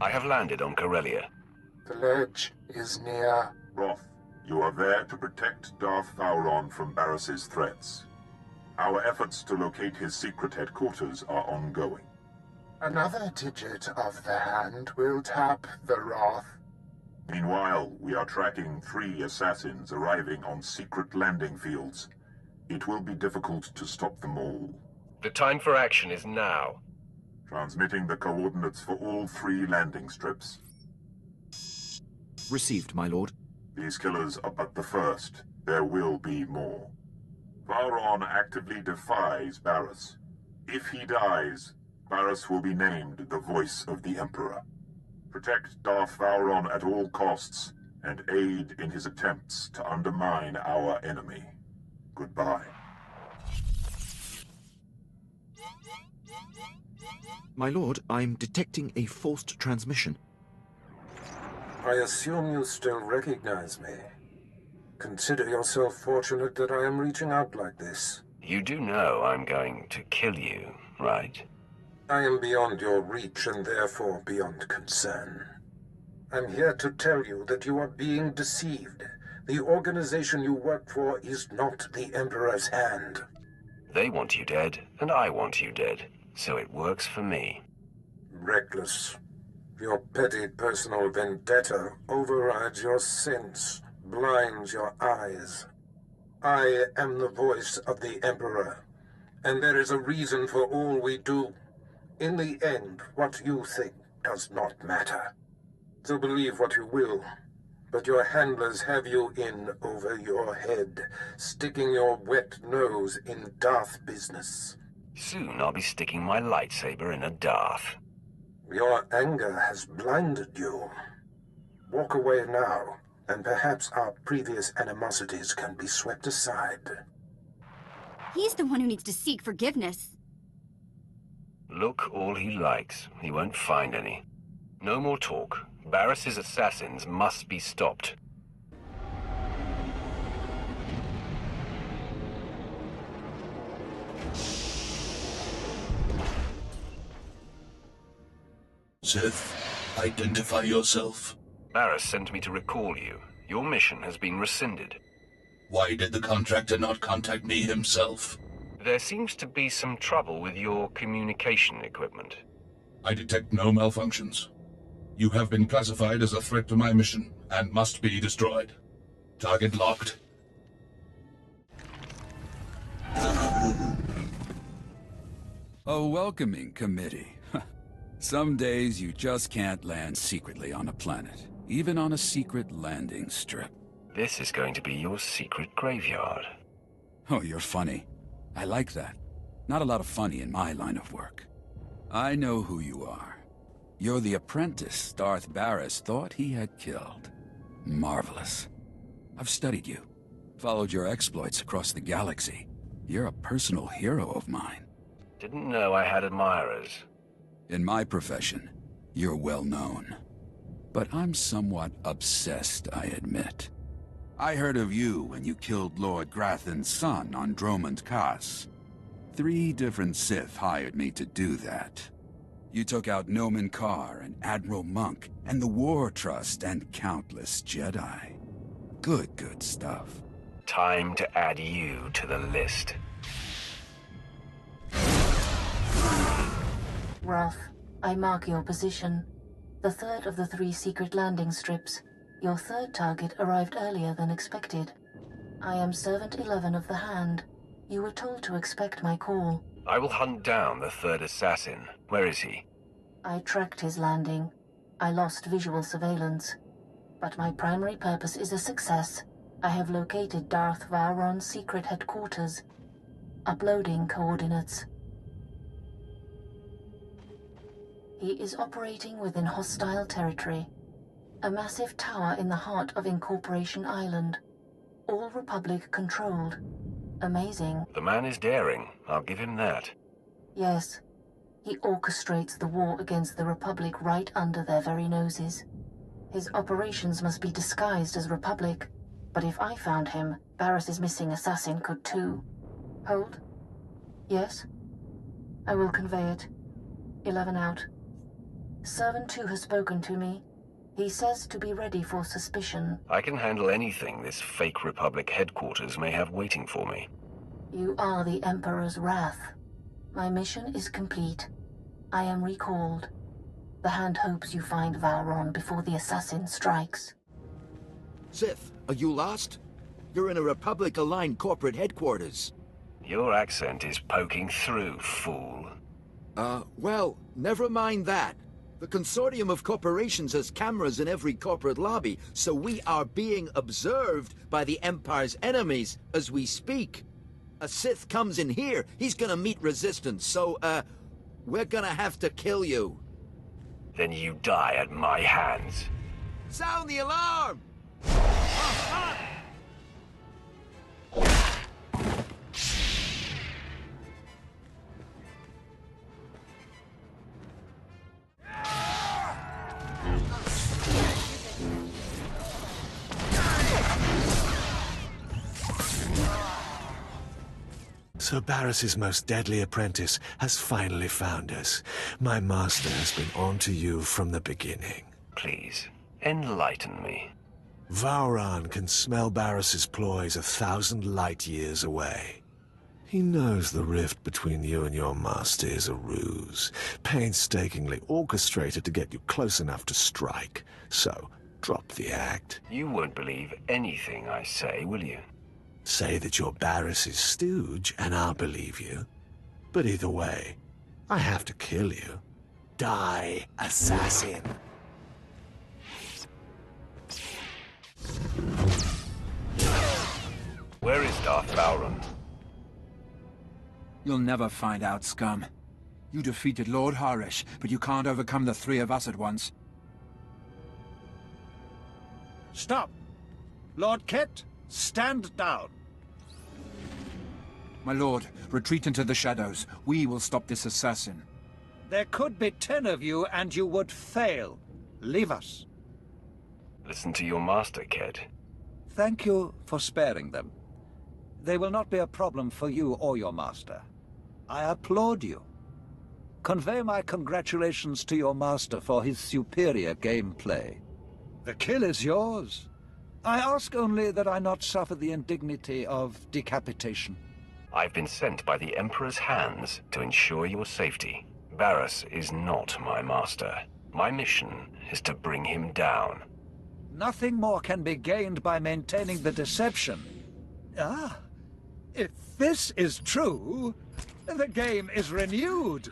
I have landed on Corellia. The ledge is near. Roth, you are there to protect Darth Vowron from Barris's threats. Our efforts to locate his secret headquarters are ongoing. Another digit of the hand will tap the Roth. Meanwhile, we are tracking 3 assassins arriving on secret landing fields. It will be difficult to stop them all. The time for action is now. Transmitting the coordinates for all 3 landing strips. Received, my lord. These killers are but the first. There will be more. Vowron actively defies Barris. If he dies, Barris will be named the Voice of the Emperor. Protect Darth Vowron at all costs, and aid in his attempts to undermine our enemy. Goodbye. My lord, I'm detecting a forced transmission. I assume you still recognize me. Consider yourself fortunate that I am reaching out like this. You do know I'm going to kill you, right? I am beyond your reach and therefore beyond concern. I'm here to tell you that you are being deceived. The organization you work for is not the Emperor's hand. They want you dead, and I want you dead, so it works for me. Reckless. Your petty personal vendetta overrides your sense, blinds your eyes. I am the voice of the Emperor, and there is a reason for all we do. In the end, what you think does not matter. So believe what you will, but your handlers have you in over your head, sticking your wet nose in Darth business. Soon I'll be sticking my lightsaber in a Darth. Your anger has blinded you. Walk away now, and perhaps our previous animosities can be swept aside. He's the one who needs to seek forgiveness. Look all he likes. He won't find any. No more talk. Barris's assassins must be stopped. Sith, identify yourself. Barris sent me to recall you. Your mission has been rescinded. Why did the contractor not contact me himself? There seems to be some trouble with your communication equipment. I detect no malfunctions. You have been classified as a threat to my mission, and must be destroyed. Target locked. A welcoming committee. Some days you just can't land secretly on a planet, even on a secret landing strip. This is going to be your secret graveyard. Oh, you're funny. I like that. Not a lot of funny in my line of work. I know who you are. You're the apprentice Darth Barris thought he had killed. Marvelous. I've studied you, followed your exploits across the galaxy. You're a personal hero of mine. Didn't know I had admirers. In my profession, you're well known. But I'm somewhat obsessed, I admit. I heard of you when you killed Lord Grathan's son on Dromund Kaas. 3 different Sith hired me to do that. You took out Nomen Karr and Admiral Monk, and the War Trust and countless Jedi. Good stuff. Time to add you to the list. Roth, I mark your position. The third of the 3 secret landing strips. Your third target arrived earlier than expected. I am Servant 11 of the Hand. You were told to expect my call. I will hunt down the 3rd assassin. Where is he? I tracked his landing. I lost visual surveillance. But my primary purpose is a success. I have located Darth Vowron's secret headquarters. Uploading coordinates. He is operating within hostile territory. A massive tower in the heart of Incorporation Island. All Republic controlled. Amazing. The man is daring. I'll give him that. Yes. He orchestrates the war against the Republic right under their very noses. His operations must be disguised as Republic. But if I found him, Barris's missing assassin could too. Hold. Yes? I will convey it. 11 out. Servant 2 has spoken to me. He says to be ready for suspicion. I can handle anything this fake Republic headquarters may have waiting for me. You are the Emperor's wrath. My mission is complete. I am recalled. The Hand hopes you find Vowron before the assassin strikes. Sith, are you lost? You're in a Republic-aligned corporate headquarters. Your accent is poking through, fool. Well, never mind that. The consortium of corporations has cameras in every corporate lobby, so we are being observed by the Empire's enemies as we speak. A Sith comes in here, he's gonna meet resistance, so, we're gonna have to kill you. Then you die at my hands. Sound the alarm! So Barris's most deadly apprentice has finally found us. My master has been on to you from the beginning. Please, enlighten me. Vowron can smell Barris's ploys 1,000 light years away. He knows the rift between you and your master is a ruse, painstakingly orchestrated to get you close enough to strike. So, drop the act. You won't believe anything I say, will you? Say that you're Barris's stooge, and I'll believe you. But either way, I have to kill you. Die, assassin! Where is Darth Vowron? You'll never find out, scum. You defeated Lord Harish, but you can't overcome the three of us at once. Stop! Lord Ket, stand down. My lord, retreat into the shadows. We will stop this assassin. There could be 10 of you, and you would fail. Leave us. Listen to your master, Ked. Thank you for sparing them. They will not be a problem for you or your master. I applaud you. Convey my congratulations to your master for his superior gameplay. The kill is yours. I ask only that I not suffer the indignity of decapitation. I've been sent by the Emperor's hands to ensure your safety. Barris is not my master. My mission is to bring him down. Nothing more can be gained by maintaining the deception. Ah, if this is true, the game is renewed.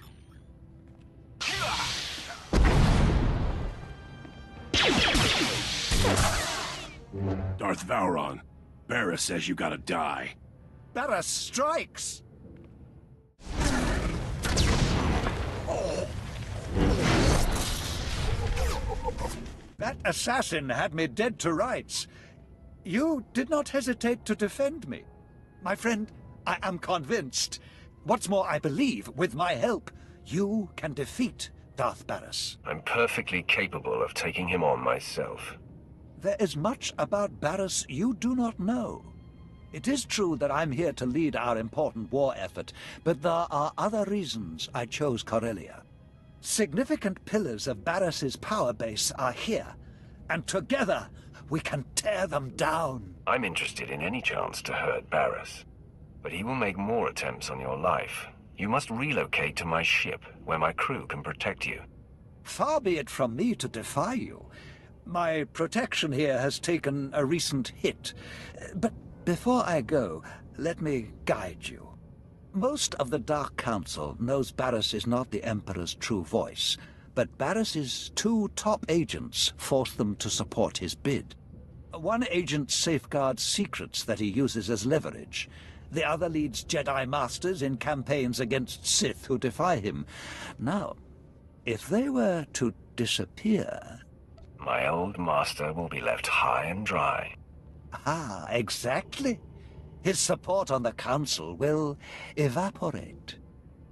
Darth Vowron, Barris says you gotta die. Barris strikes! That assassin had me dead to rights. You did not hesitate to defend me. My friend, I am convinced. What's more, I believe, with my help, you can defeat Darth Barris. I'm perfectly capable of taking him on myself. There is much about Barris you do not know. It is true that I'm here to lead our important war effort, but there are other reasons I chose Corellia. Significant pillars of Barris's power base are here, and together we can tear them down. I'm interested in any chance to hurt Barris, but he will make more attempts on your life. You must relocate to my ship, where my crew can protect you. Far be it from me to defy you. My protection here has taken a recent hit. But before I go, let me guide you. Most of the Dark Council knows Barris is not the Emperor's true voice, but Barris's 2 top agents forced them to support his bid. One agent safeguards secrets that he uses as leverage. The other leads Jedi Masters in campaigns against Sith who defy him. Now, if they were to disappear... My old master will be left high and dry. Ah, exactly. His support on the Council will evaporate.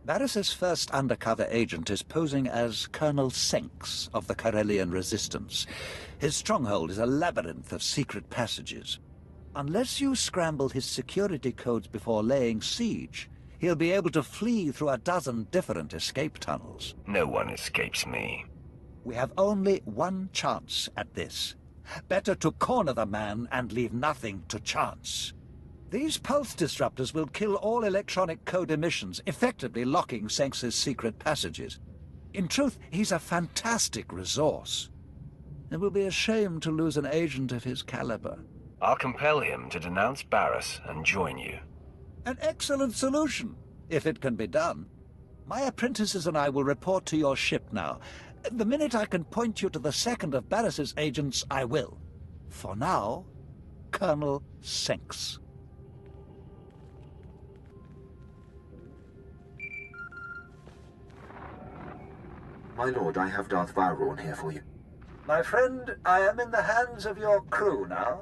Barris's first undercover agent is posing as Colonel Senks of the Corellian Resistance. His stronghold is a labyrinth of secret passages. Unless you scramble his security codes before laying siege, he'll be able to flee through a dozen different escape tunnels. No one escapes me. We have only one chance at this. Better to corner the man and leave nothing to chance. These pulse disruptors will kill all electronic code emissions, effectively locking Senks's secret passages. In truth, he's a fantastic resource. It will be a shame to lose an agent of his caliber. I'll compel him to denounce Barris and join you. An excellent solution, if it can be done. My apprentices and I will report to your ship now. The minute I can point you to the second of Barris's agents, I will. For now, Colonel Senks. My lord, I have Darth Vowrawn here for you. My friend, I am in the hands of your crew now.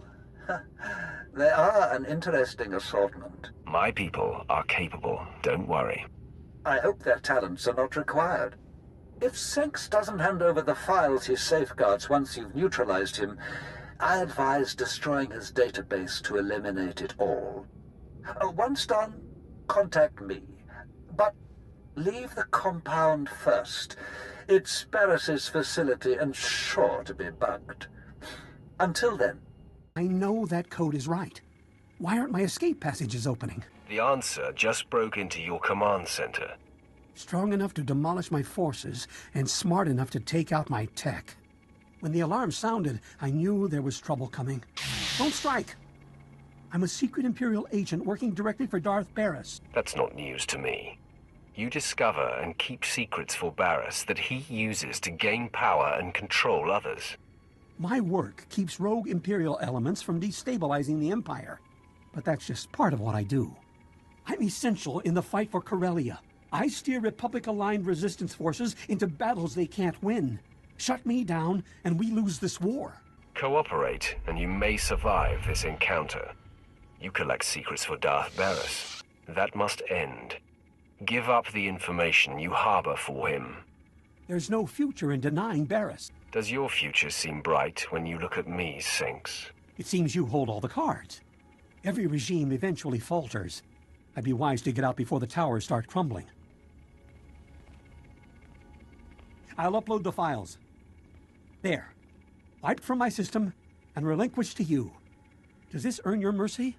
They are an interesting assortment. My people are capable, don't worry. I hope their talents are not required. If Senks doesn't hand over the files he safeguards once you've neutralized him, I advise destroying his database to eliminate it all. Once done, contact me. But leave the compound first. It's Barris's facility and sure to be bugged. Until then. I know that code is right. Why aren't my escape passages opening? The answer just broke into your command center. Strong enough to demolish my forces and smart enough to take out my tech. When the alarm sounded, I knew there was trouble coming. Don't strike! I'm a secret Imperial agent working directly for Darth Barris. That's not news to me. You discover and keep secrets for Barris that he uses to gain power and control others. My work keeps rogue Imperial elements from destabilizing the Empire. But that's just part of what I do. I'm essential in the fight for Corellia. I steer Republic-aligned resistance forces into battles they can't win. Shut me down, and we lose this war. Cooperate, and you may survive this encounter. You collect secrets for Darth Barris. That must end. Give up the information you harbor for him. There's no future in denying Barris. Does your future seem bright when you look at me, Senks? It seems you hold all the cards. Every regime eventually falters. I'd be wise to get out before the towers start crumbling. I'll upload the files. There. Wiped from my system and relinquished to you. Does this earn your mercy?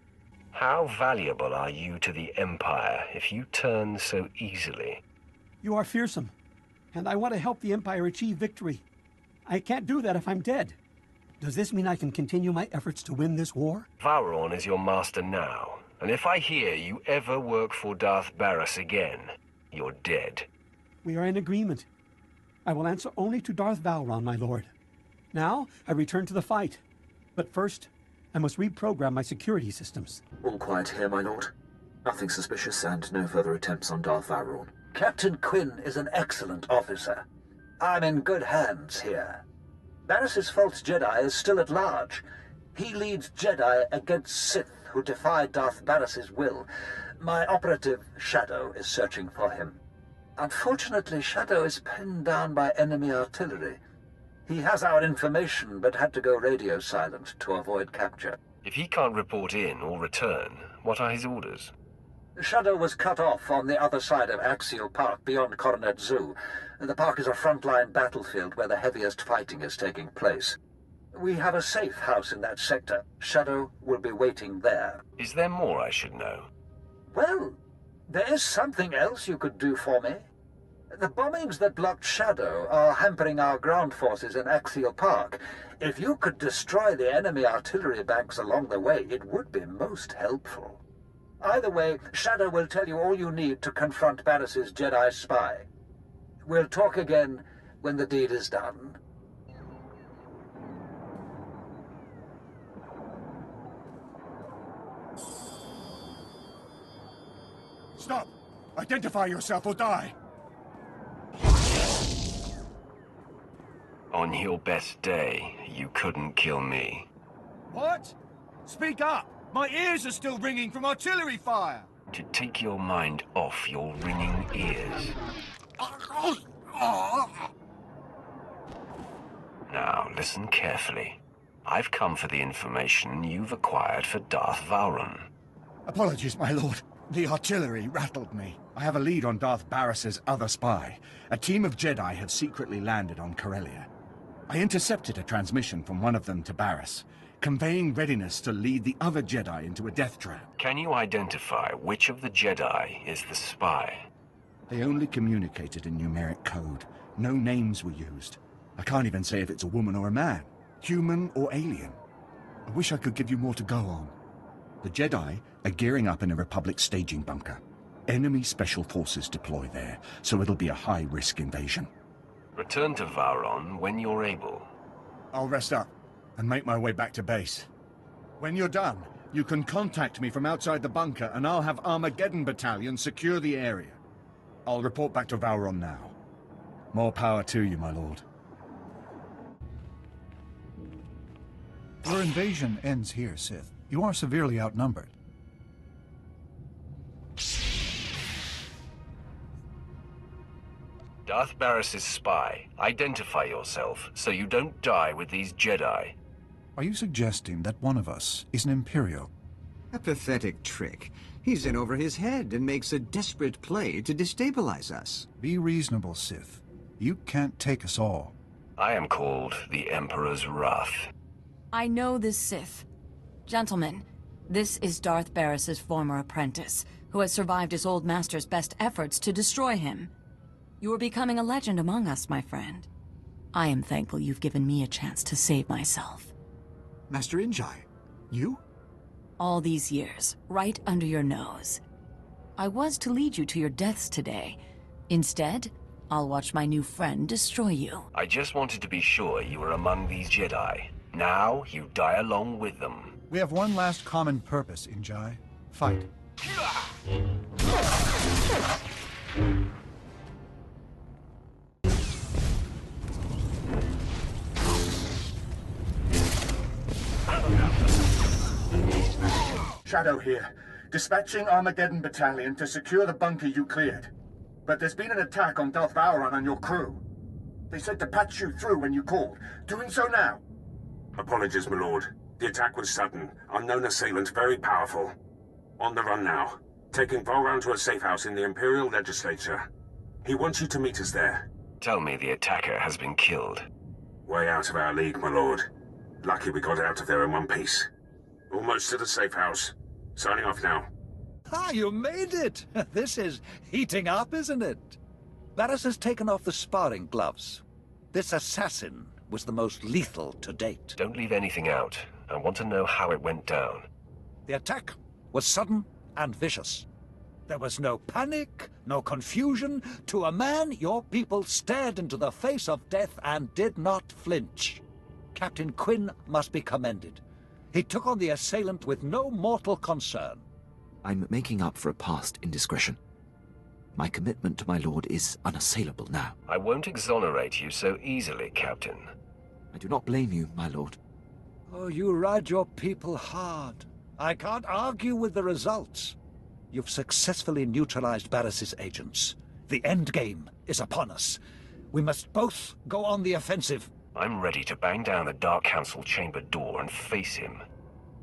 How valuable are you to the Empire if you turn so easily? You are fearsome, and I want to help the Empire achieve victory. I can't do that if I'm dead. Does this mean I can continue my efforts to win this war? Vowrawn is your master now, and if I hear you ever work for Darth Barris again, you're dead. We are in agreement. I will answer only to Darth Vowrawn, my lord. Now, I return to the fight. But first, I must reprogram my security systems. All quiet here, my lord. Nothing suspicious and no further attempts on Darth Vowrawn. Captain Quinn is an excellent officer. I'm in good hands here. Barris's false Jedi is still at large. He leads Jedi against Sith who defy Darth Barris's will. My operative, Shadow, is searching for him. Unfortunately, Shadow is pinned down by enemy artillery. He has our information, but had to go radio silent to avoid capture. If he can't report in or return, what are his orders? Shadow was cut off on the other side of Axial Park, beyond Coronet Zoo. The park is a frontline battlefield where the heaviest fighting is taking place. We have a safe house in that sector. Shadow will be waiting there. Is there more I should know? Well, there is something else you could do for me. The bombings that blocked Shadow are hampering our ground forces in Axial Park. If you could destroy the enemy artillery banks along the way, it would be most helpful. Either way, Shadow will tell you all you need to confront Barris's Jedi spy. We'll talk again when the deed is done. Stop! Identify yourself or die! On your best day, you couldn't kill me. What? Speak up! My ears are still ringing from artillery fire! To take your mind off your ringing ears. Now, listen carefully. I've come for the information you've acquired for Darth Vowrawn. Apologies, my lord. The artillery rattled me. I have a lead on Darth Barris's other spy. A team of Jedi have secretly landed on Corellia. I intercepted a transmission from one of them to Barris, conveying readiness to lead the other Jedi into a death trap. Can you identify which of the Jedi is the spy? They only communicated in numeric code. No names were used. I can't even say if it's a woman or a man, human or alien. I wish I could give you more to go on. The Jedi are gearing up in a Republic staging bunker. Enemy special forces deploy there, so it'll be a high-risk invasion. Return to Vauron when you're able. I'll rest up and make my way back to base. When you're done, you can contact me from outside the bunker and I'll have Armageddon Battalion secure the area. I'll report back to Vauron now. More power to you, my lord. Your invasion ends here, Sith. You are severely outnumbered. Darth Barris's spy. Identify yourself, so you don't die with these Jedi. Are you suggesting that one of us is an Imperial? A pathetic trick. He's in over his head and makes a desperate play to destabilize us. Be reasonable, Sith. You can't take us all. I am called the Emperor's Wrath. I know this Sith. Gentlemen, this is Darth Barris's former apprentice, who has survived his old master's best efforts to destroy him. You are becoming a legend among us, my friend. I am thankful you've given me a chance to save myself. Master Injai, you? All these years, right under your nose. I was to lead you to your deaths today. Instead, I'll watch my new friend destroy you. I just wanted to be sure you were among these Jedi. Now, you die along with them. We have one last common purpose, Injai. Fight. Shadow here. Dispatching Armageddon Battalion to secure the bunker you cleared. But there's been an attack on Darth Vauron and your crew. They said to patch you through when you called. Doing so now. Apologies, my lord. The attack was sudden. Unknown assailant, very powerful. On the run now. Taking Vauron to a safe house in the Imperial Legislature. He wants you to meet us there. Tell me the attacker has been killed. Way out of our league, my lord. Lucky we got out of there in one piece. Almost to the safe house. Signing off now. Ah, you made it! This is heating up, isn't it? Barris has taken off the sparring gloves. This assassin was the most lethal to date. Don't leave anything out. I want to know how it went down. The attack was sudden and vicious. There was no panic, no confusion. To a man, your people stared into the face of death and did not flinch. Captain Quinn must be commended. He took on the assailant with no mortal concern. I'm making up for a past indiscretion. My commitment to my lord is unassailable now. I won't exonerate you so easily, Captain. I do not blame you, my lord. Oh, you ride your people hard. I can't argue with the results. You've successfully neutralized Barris's agents. The end game is upon us. We must both go on the offensive. I'm ready to bang down the Dark Council chamber door and face him.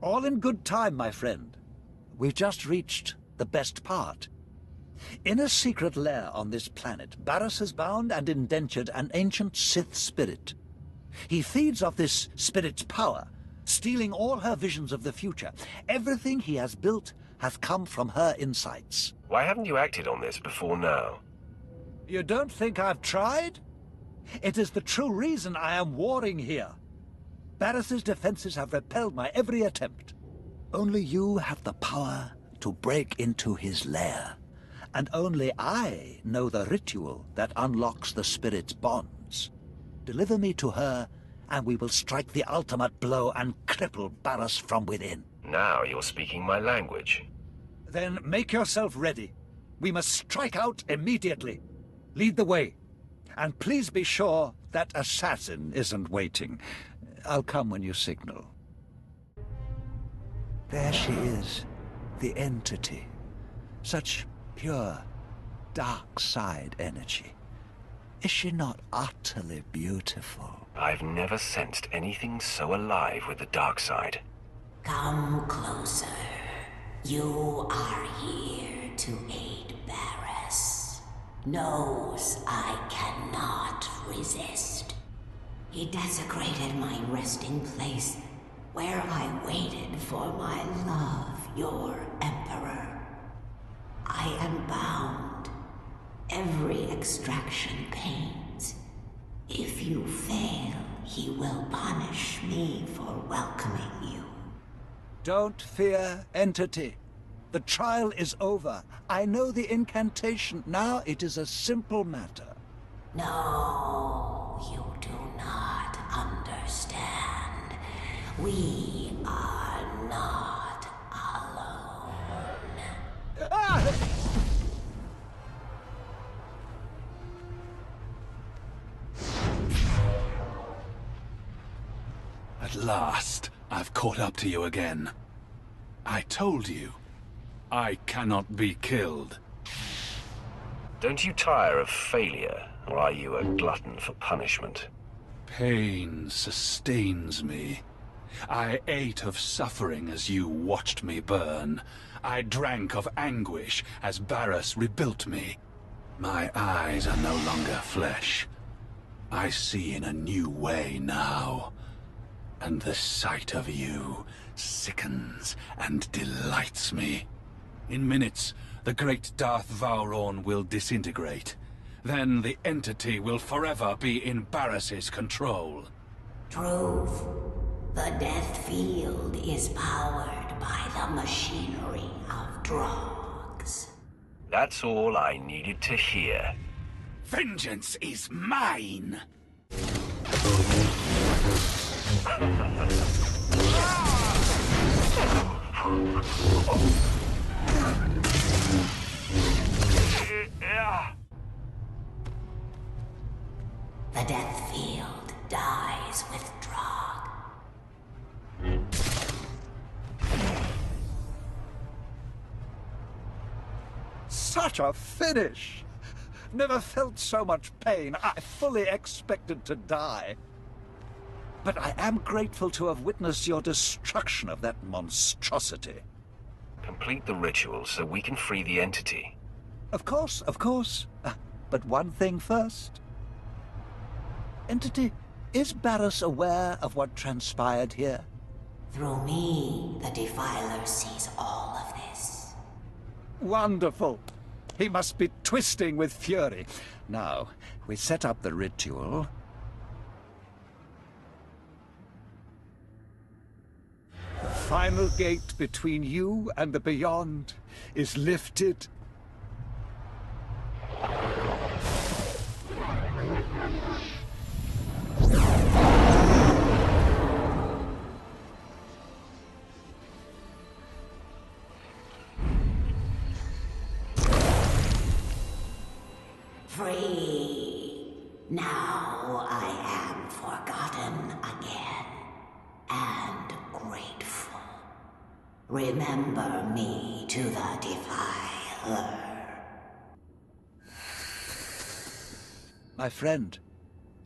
All in good time, my friend. We've just reached the best part. In a secret lair on this planet, Barris has bound and indentured an ancient Sith spirit. He feeds off this spirit's power, stealing all her visions of the future. Everything he has built has come from her insights. Why haven't you acted on this before now? You don't think I've tried? It is the true reason I am warring here. Barris's defenses have repelled my every attempt. Only you have the power to break into his lair. And only I know the ritual that unlocks the spirit's bonds. Deliver me to her, and we will strike the ultimate blow and cripple Barris from within. Now you're speaking my language. Then make yourself ready. We must strike out immediately. Lead the way. And please be sure that assassin isn't waiting. I'll come when you signal. There she is, the entity. Such pure, dark side energy. Is she not utterly beautiful? I've never sensed anything so alive with the dark side. Come closer. You are here. to aid Barris. Knows I cannot resist. He desecrated my resting place, where I waited for my love, your Emperor. I am bound. Every extraction pains. If you fail, he will punish me for welcoming you. Don't fear, Entity. The trial is over. I know the incantation. Now it is a simple matter. No, you do not understand. We are not alone. Ah! At last, I've caught up to you again. I told you, I cannot be killed. Don't you tire of failure, or are you a glutton for punishment? Pain sustains me. I ate of suffering as you watched me burn. I drank of anguish as Barris rebuilt me. My eyes are no longer flesh. I see in a new way now. And the sight of you sickens and delights me. In minutes, the great Darth Vowrawn will disintegrate. Then the entity will forever be in Barris's control. Truth. The death field is powered by the machinery of drugs. That's all I needed to hear. Vengeance is mine! The death field dies with Drog. Such a finish! Never felt so much pain. I fully expected to die. But I am grateful to have witnessed your destruction of that monstrosity. Complete the ritual so we can free the entity. Of course, of course. But one thing first. Entity, is Barris aware of what transpired here? Through me, the Defiler sees all of this. Wonderful. He must be twisting with fury. Now, we set up the ritual. The final gate between you and the beyond is lifted. Free. Now I am forgotten again. And grateful. Remember me to the Defiler. My friend,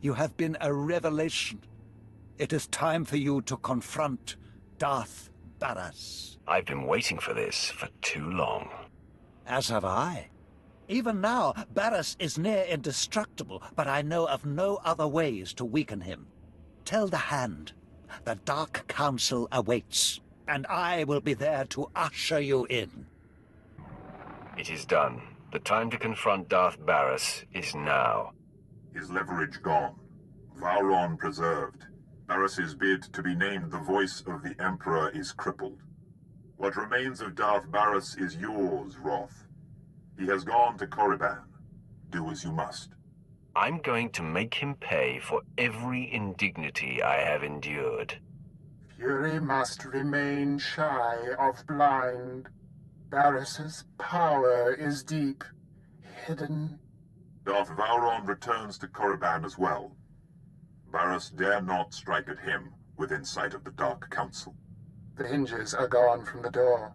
you have been a revelation. It is time for you to confront Darth Barris. I've been waiting for this for too long. As have I. Even now, Barris is near indestructible, but I know of no other ways to weaken him. Tell the Hand, the Dark Council awaits, and I will be there to usher you in. It is done. The time to confront Darth Barris is now. His leverage gone. Vowrawn preserved. Barris's bid to be named the voice of the Emperor is crippled. What remains of Darth Barris is yours, Roth. He has gone to Korriban. Do as you must. I'm going to make him pay for every indignity I have endured. Fury must remain shy of blind. Barris's power is deep, hidden. Darth Vowrawn returns to Korriban as well. Barris dare not strike at him within sight of the Dark Council. The hinges are gone from the door.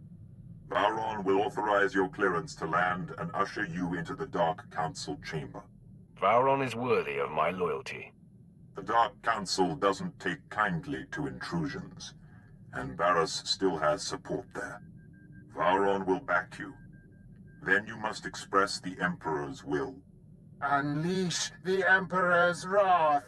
Vowrawn will authorize your clearance to land and usher you into the Dark Council chamber. Vowrawn is worthy of my loyalty. The Dark Council doesn't take kindly to intrusions, and Barris still has support there. Vowrawn will back you. Then you must express the Emperor's will. Unleash the Emperor's wrath.